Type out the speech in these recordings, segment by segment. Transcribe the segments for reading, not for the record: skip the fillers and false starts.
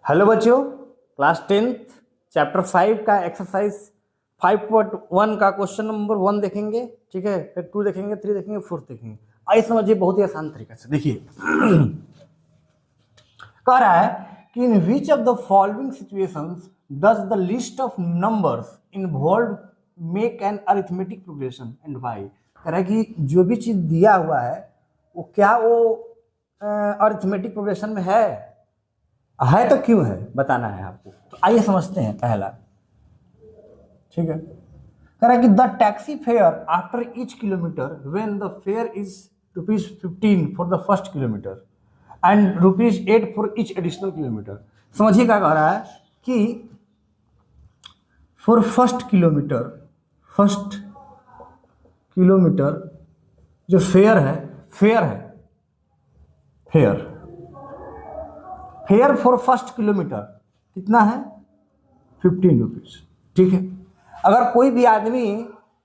Hello बच्चों, class 10th chapter 5 का exercise 5.1 का क्वेश्चन नंबर 1 देखेंगे। ठीक है, फिर 2 देखेंगे, 3 देखेंगे, 4 देखेंगे। आइए समझिए बहुत ही आसान तरीके से। देखिए कह रहा है कि in which of the following situations does the list of numbers involve make an arithmetic progression and why. कह रहा है कि जो भी चीज दिया हुआ है वो क्या वो अरिथमेटिक प्रोग्रेशन में है तो क्यों है बताना है आपको। तो आइए समझते हैं पहला। ठीक है, कह रहा है कि the taxi fare after each kilometre when the fair is ₹15 for the first kilometre and ₹8 for each additional kilometre. समझिए क्या कह रहा है कि फॉर फर्स्ट किलोमीटर जो फेयर फॉर फर्स्ट किलोमीटर कितना है? ₹15। ठीक है, अगर कोई भी आदमी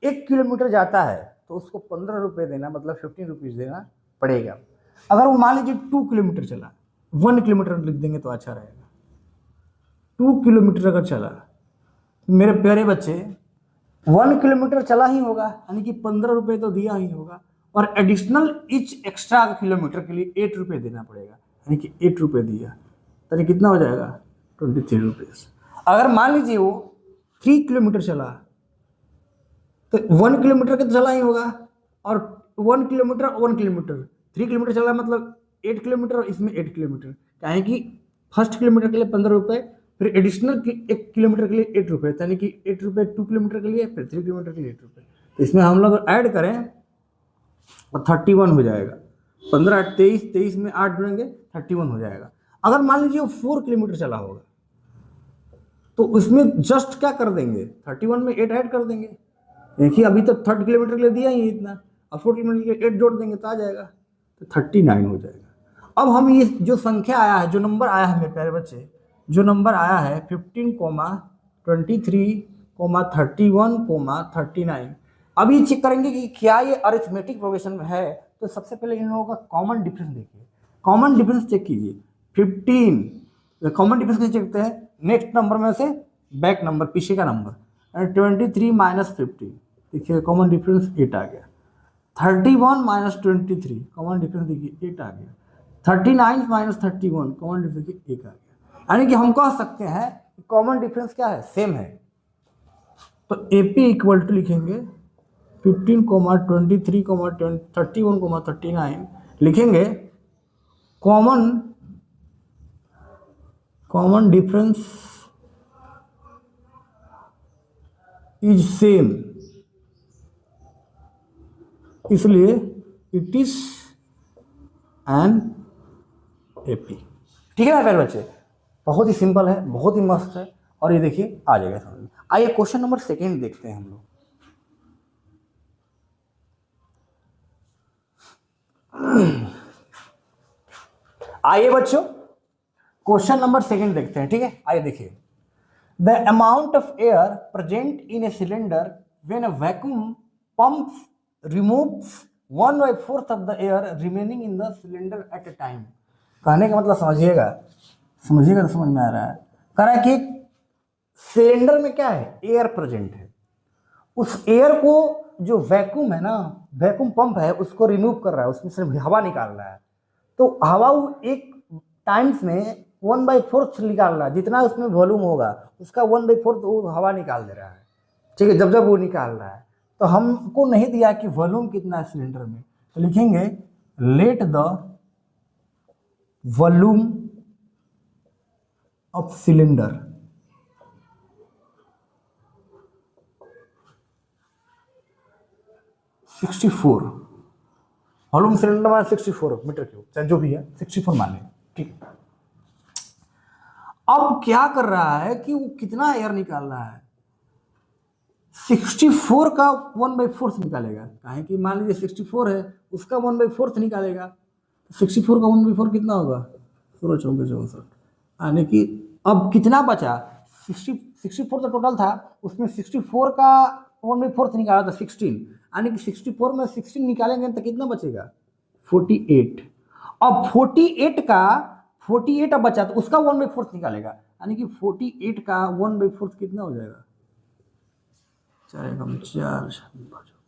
1 किलोमीटर जाता है तो उसको ₹15 देना, मतलब ₹15 देना पड़ेगा। अगर वो मान लीजिए 2 किलोमीटर चला, 1 किलोमीटर लिख देंगे तो अच्छा रहेगा। 2 किलोमीटर अगर चला तो मेरे प्यारे बच्चे 1 किलोमीटर चला ही होगा, यानी कि ₹15 तो दिया ही होगा, और एडिशनल ईच एक्स्ट्रा किलोमीटर के लिए ₹8 देना पड़ेगा, यानी कि ₹8 दिया तो कितना हो जाएगा? ₹23। अगर मान लीजिए वो 3 किलोमीटर चला तो 1 किलोमीटर का तो चला ही होगा, और 1 किलोमीटर 3 किलोमीटर चला मतलब 8 किलोमीटर, और इसमें 8 किलोमीटर। क्या है कि फर्स्ट किलोमीटर के लिए ₹15, फिर एडिशनल 1 किलोमीटर के लिए ₹8, यानी कि ₹8 2 किलोमीटर के लिए, फिर 3 किलोमीटर के लिए ₹8। तो इसमें हम लोग ऐड करें और 31 हो जाएगा। 15 8 23, 23 में 8 जुड़ेंगे 31 हो जाएगा। अगर मान लीजिए वो 4 किलोमीटर चला होगा तो उसमें जस्ट क्या कर देंगे, 31 में 8 ऐड कर देंगे। देखिए अभी तो 3 किलोमीटर के लिए दिया ही इतना, और 4 किलोमीटर के लिए 8 जोड़ देंगे तो आ जाएगा, तो 39 हो जाएगा। अब हम ये जो संख्या आया है, जो नंबर आया है मेरे प्यारे बच्चे, जो नंबर आया है 15, 23, 31, 39, अभी चेक करेंगे कि क्या ये अरिथमेटिक प्रोग्रेशन में है। तो सबसे पहले इन लोगों का कॉमन डिफरेंस देखिए, कॉमन डिफरेंस चेक कीजिए। 15 कॉमन डिफरेंस कैसे चेकते हैं? नेक्स्ट नंबर में से बैक नंबर, पीछे का नंबर, 23 - 50, देखिए कॉमन डिफरेंस 8 आ गया। 31 - 23 कॉमन डिफरेंस देखिए 8 आ गया। 39 - 31 कॉमन डिफरेंस 1 आ गया। यानी कि हम कह सकते हैं कॉमन डिफरेंस क्या है? सेम है। तो AP इक्वल टू लिखेंगे 15, 23, 31, 39 लिखेंगे। कॉमन डिफरेंस इज सेम, इसलिए इट इज एन AP। ठीक है ना प्यारे बच्चे, बहुत ही सिंपल है, बहुत ही मस्त है, और ये देखिए आ जाएगा समझ में। आइए क्वेश्चन नंबर 2 देखते हैं हम लोग। आइए बच्चों क्वेश्चन नंबर 2 देखते हैं। ठीक है, आइए देखिए। The amount of air present in a cylinder when a vacuum pump removes 1/4 of the air remaining in the cylinder eight A time. कहने का मतलब समझिएगा तो समझ में आ रहा है। कह रहा है कि सिलेंडर में क्या है? एयर प्रेजेंट है। उस एयर को जो वैक्यूम है ना, वैक्यूम पंप है, उसको रिमूव कर रहा है, उसमें से हवा निकाल रहा है। तो हवा एक टाइम्स में 1/4 निकाल रहा है, जितना उसमें वॉल्यूम होगा उसका 1/4 वो हवा निकाल दे रहा है। ठीक है, जब वो निकाल रहा है तो हमको नहीं दिया कि वॉल्यूम कितना है सिलेंडर में, तो लिखेंगे let the volume of cylinder volume cylinder में 64 मीटर क्यूब, चाहे जो भी है 64 मान लें। ठीक है, अब क्या कर रहा है कि वो कितना एयर निकाल रहा है? 64 का 1/4 निकालेगा। काहे कि मान लीजिए 64 है, उसका 1/4 निकालेगा। 64 का 1/4 कितना होगा? 16 24 64, यानी कि अब कितना बचा? 64 तो टोटल था, उसमें 64 का 1/4 निकाला था 16, यानी कि 64 में 16 निकालेंगे तो कितना बचेगा? 48। अब 48 का 48 अब बचा तो उसका 1/4 निकालेगा, यानी कि 48 का 1/4 कितना हो जाएगा, 4 कम 4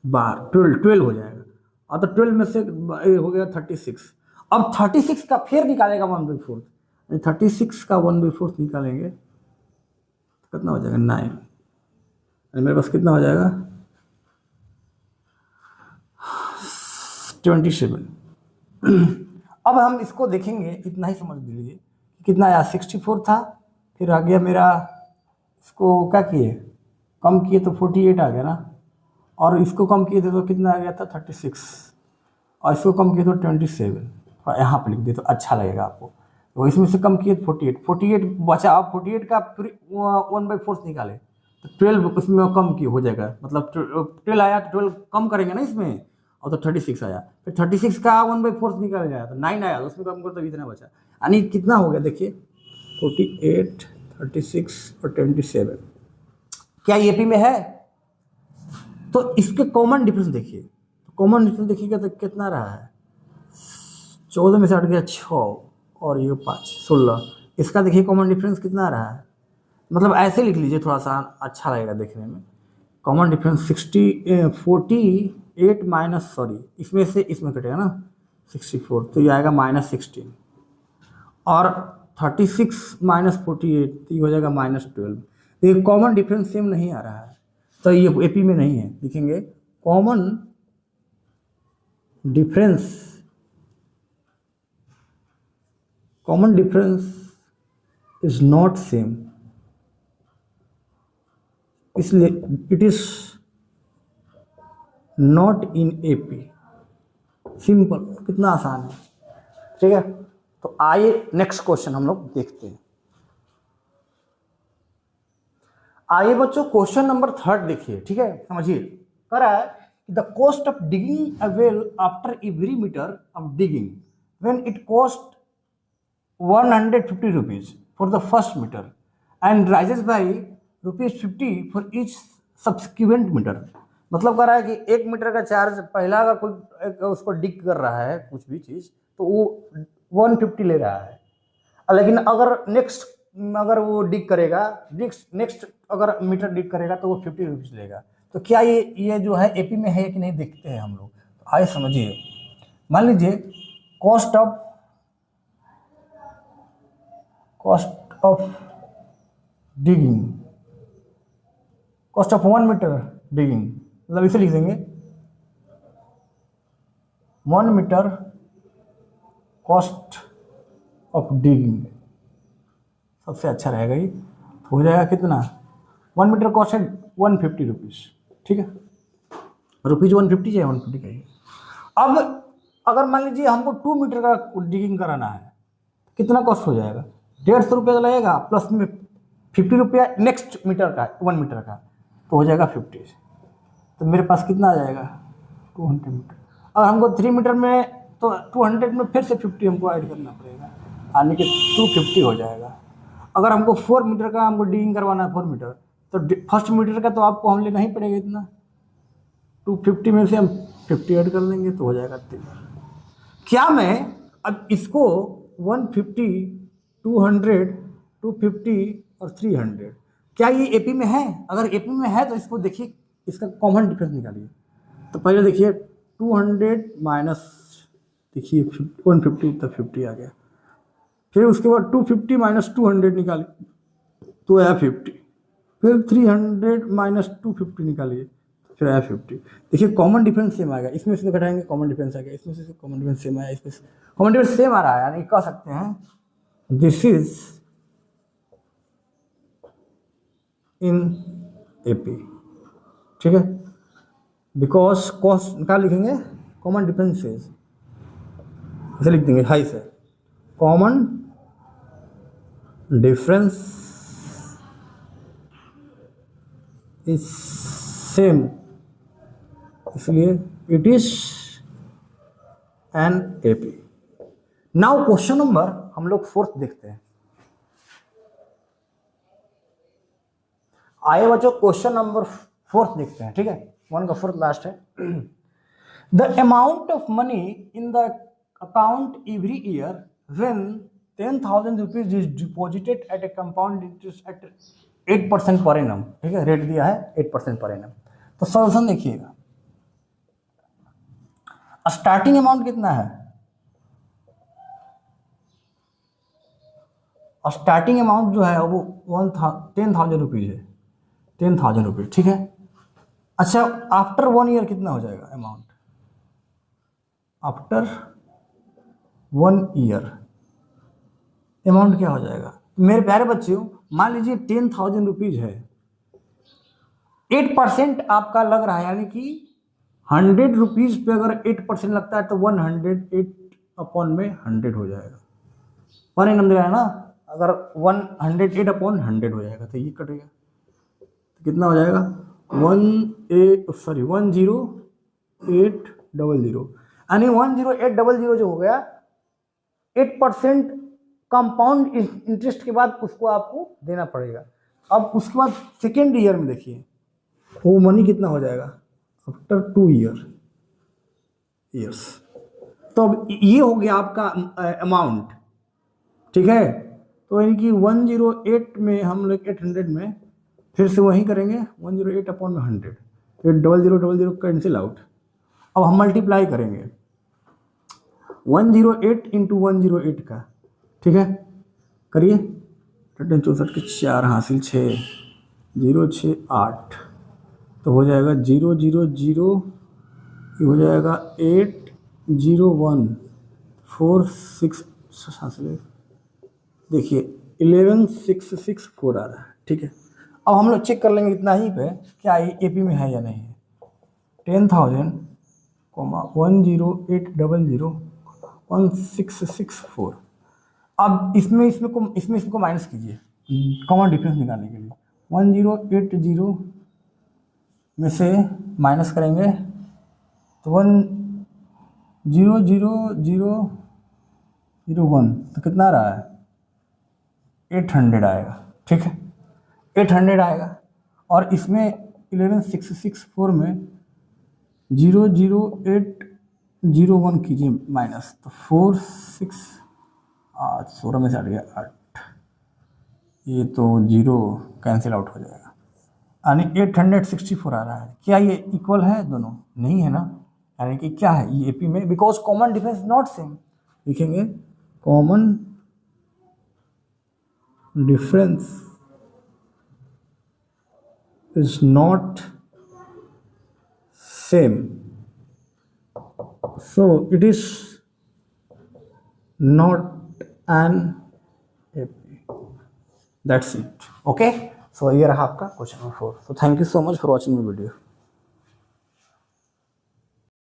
12 12 हो जाएगा। और तो 12 में से हो गया 36। अब 36 का फिर निकालेगा 1/4, 36 का 1/4 निकालेंगे तो कितना हो जाएगा 9, मेरे पास कितना हो जाएगा 27। अब हम इसको देखेंगे, इतना ही समझ लीजिए कितना आया 64 था, फिर आ गया मेरा, इसको क्या किए कम किए तो 48 आ गया ना, और इसको कम किए थे तो कितना आ गया था 36, और इसको कम किए तो 27, यहाँ पर लिख दिए तो अच्छा लगेगा आपको। तो इसमें से कम किए 48 बचा, अब 48 का फिर 1/4 निकाले तो 12 उसमें कम किए हो जाएगा, मतलब 12 आया तो 12 कम करेंगे ना इसमें, और तो 36 आया, फिर 36 का 1/4 निकाल जाएगा तो 9 आया, तो उसमें कम करो तो इतना बचा, यानी कितना हो गया देखिए 48, 36 और 27। क्या ये पी में है? तो इसके कॉमन डिफरेंस देखिए, कॉमन डिफरेंस देखिएगा तो कितना रहा है, 14 में से हट गया 6 और ये 5 16, इसका देखिए कॉमन डिफरेंस कितना रहा है, मतलब ऐसे लिख लीजिए थोड़ा सा अच्छा लगेगा देखने में। कॉमन डिफरेंस 48 माइनस, सॉरी इसमें से इसमें कटेगा ना 64, तो ये आएगा -16, और 36 माइनस 48 तो ये हो जाएगा -12। तो ये कॉमन डिफरेंस सेम नहीं आ रहा है, तो ये एपी में नहीं है, लिखेंगे common difference is not same, इसलिए it is not in AP. Simple, कितना आसान है, ठीक है। तो आइए नेक्स्ट क्वेश्चन हम लोग देखते हैं। आइए बच्चों क्वेश्चन नंबर 3 देखिए, ठीक है, समझिए। कह रहा है the cost of digging a well after every metre of digging when it cost 150 rupees for the first metre and rises by ₹50 for each subsequent metre. मतलब कह रहा है कि 1 मीटर का चार्ज पहला अगर कोई उसको डिग कर रहा है कुछ भी चीज़ तो वो 150 ले रहा है, लेकिन अगर वो डिग करेगा नेक्स्ट अगर मीटर डिग करेगा तो वो 50 रुपीज़ लेगा। तो क्या ये जो है एपी में है कि नहीं देखते हैं हम लोग। तो आइए समझिए, मान लीजिए cost of digging, cost of 1 metre digging, मतलब इसे लिख देंगे 1 मीटर कॉस्ट ऑफ डिगिंग, सबसे अच्छा रहेगा ये। हो जाएगा कितना, 1 मीटर कॉस्ट है 150 रुपीज़, ठीक है, रुपीज़ 150 चाहिए 150 चाहिए। अब अगर मान लीजिए हमको 2 मीटर का डिगिंग कराना है, कितना कॉस्ट हो जाएगा, 150 रुपये लगेगा, प्लस में 50 रुपया नेक्स्ट मीटर का 1 मीटर का, तो हो जाएगा 50। तो मेरे पास कितना आ जाएगा 200 मीटर। अगर हमको 3 मीटर में तो 200 में फिर से 50 हमको ऐड करना पड़ेगा, यानी कि 250 हो जाएगा। अगर हमको 4 मीटर का हमको डिगिंग करवाना है 4 मीटर, तो फर्स्ट मीटर का तो आपको हम लेना ही पड़ेगा इतना, 250 में से हम 50 ऐड कर देंगे तो हो जाएगा 3। क्या मैं अब इसको 150, 200, 250 और 300, क्या ये एपी में है? अगर एपी में है तो इसको देखिए, इसका कॉमन डिफरेंस निकालिए। तो पहले देखिए 200 माइनस, देखिए 150 तक 50 आ गया, फिर उसके बाद 250 माइनस 200 निकालिए तो आया 50, फिर 300 माइनस 250 निकालिए फिर आया 50। देखिए कॉमन डिफरेंस सेम आएगा, इसमें से घटाएंगे कॉमन डिफरेंस आ गया, इसमें से कॉमन डिफरेंस सेम आया, इसमें से कॉमन डिफरेंस सेम आ रहा है, यानी कह सकते हैं दिस इज इन एपी, ठीक है। बिकॉज कॉस्ट क्या लिखेंगे, कॉमन डिफरेंसेस ऐसे लिख देंगे, हाई से कॉमन डिफरेंस इज सेम, इसलिए it is an AP. Now question number हम लोग 4 देखते हैं। आइए बच्चों क्वेश्चन नंबर 4 देखते हैं, ठीक है, 1 का 4 लास्ट है। The amount of money in the account every year when 10,000 rupees is deposited at a compound interest at 8% per annum, ठीक है, रेट दिया है 8% पर एनम। तो सॉल्यूशन देखिएगा, स्टार्टिंग अमाउंट कितना है, स्टार्टिंग अमाउंट जो है वो 10,000 रुपीज है, 10,000 रुपीज, ठीक है। अच्छा, आफ्टर 1 ईयर कितना हो जाएगा अमाउंट, आफ्टर 1 ईयर अमाउंट क्या हो जाएगा मेरे प्यारे बच्चों, मान लीजिए 10,000 रुपीज है, 8% आपका लग रहा है, यानी कि 100 रुपीज पे अगर 8% लगता है तो 108 अपॉन में 100 हो जाएगा, पर एनम दे रहा है ना, अगर 108 अपॉन 100 हो जाएगा तो ये कटेगा, तो कितना हो जाएगा 10800, यानी 10800 जो हो गया 8% कंपाउंड इंटरेस्ट के बाद उसको आपको देना पड़ेगा। अब उसके बाद सेकेंड ईयर में देखिए वो मनी कितना हो जाएगा आफ्टर 2 ईयर्स। तो अब ये हो गया आपका अमाउंट, ठीक है। तो यानी कि 108 में हम लोग 800 में फिर से वही करेंगे 108 अपॉन में 100, तो 0000 कैंसिल आउट। अब हम मल्टीप्लाई करेंगे 108 इंटू 108 का, ठीक है, करिए 64 के 4 हासिल 6 0 6 8, तो हो जाएगा 0 0 0, ये हो जाएगा 8 0 1 4 6 हासिल, देखिए 11 6 6 4 आ रहा है, ठीक है। अब हम लोग चेक कर लेंगे इतना ही पे क्या ये एपी में है या नहीं है। 10,000, 10800 1664। अब इसमें माइनस कीजिए कॉमन डिफरेंस निकालने के लिए, 1080 में से माइनस करेंगे तो 100001, तो कितना आ रहा है 800 आएगा, ठीक है, 800 आएगा। और इसमें 11664 में 00801 कीजिए माइनस, तो 4 6 8 16 में से हट गया 8, ये तो 0 कैंसिल आउट हो जाएगा, यानी 864 आ रहा है। क्या ये इक्वल है दोनों? नहीं है ना, यानी कि क्या है ये एपी में, because common difference not same, लिखेंगे common difference is not same, so it is not an AP, that's it, okay। so ये रहा आपका question number 4। so thank you so much for watching my video।